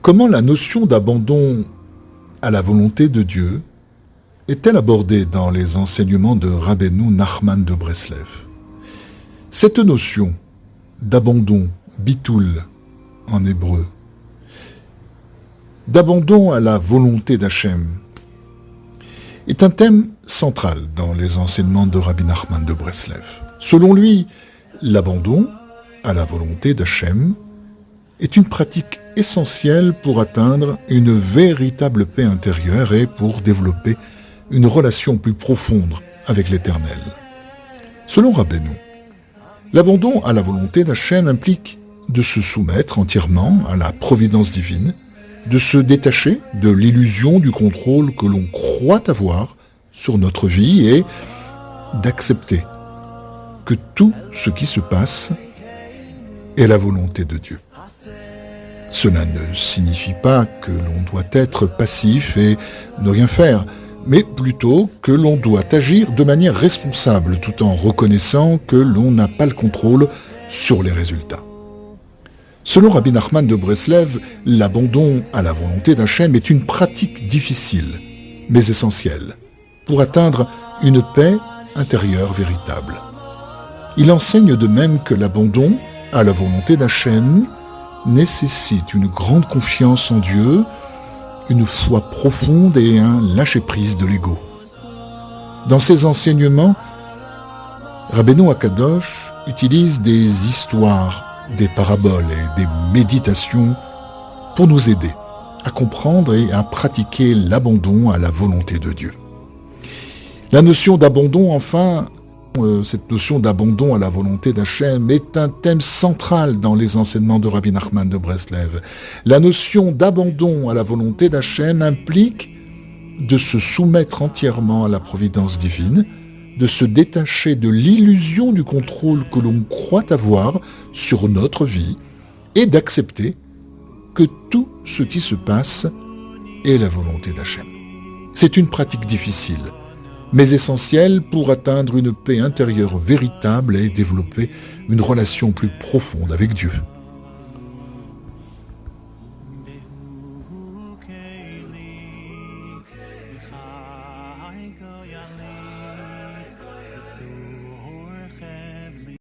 Comment la notion d'abandon à la volonté de Dieu est-elle abordée dans les enseignements de Rabbeinu Nachman de Breslev? Cette notion d'abandon, bitoul en hébreu, d'abandon à la volonté d'Hachem, est un thème central dans les enseignements de Rabbi Nachman de Breslev. Selon lui, l'abandon à la volonté d'Hachem est une pratique essentielle pour atteindre une véritable paix intérieure et pour développer une relation plus profonde avec l'Éternel. Selon Rabbeinu, l'abandon à la volonté d'Hachem implique de se soumettre entièrement à la providence divine, de se détacher de l'illusion du contrôle que l'on croit avoir sur notre vie et d'accepter que tout ce qui se passe est la volonté de Dieu. Cela ne signifie pas que l'on doit être passif et ne rien faire, mais plutôt que l'on doit agir de manière responsable tout en reconnaissant que l'on n'a pas le contrôle sur les résultats. Selon Rabbi Nachman de Breslev, l'abandon à la volonté d'Hachem est une pratique difficile, mais essentielle, pour atteindre une paix intérieure véritable. Il enseigne de même que l'abandon à la volonté d'Hachem nécessite une grande confiance en Dieu, une foi profonde et un lâcher-prise de l'ego. Dans ses enseignements, Rabbeinu Akadosh utilise des histoires, des paraboles et des méditations pour nous aider à comprendre et à pratiquer l'abandon à la volonté de Dieu. La notion d'abandon, enfin, cette notion d'abandon à la volonté d'Hachem est un thème central dans les enseignements de Rabbi Nachman de Breslev. La notion d'abandon à la volonté d'Hachem implique de se soumettre entièrement à la providence divine, de se détacher de l'illusion du contrôle que l'on croit avoir sur notre vie et d'accepter que tout ce qui se passe est la volonté d'Hachem. C'est une pratique difficile, mais essentielle pour atteindre une paix intérieure véritable et développer une relation plus profonde avec Dieu.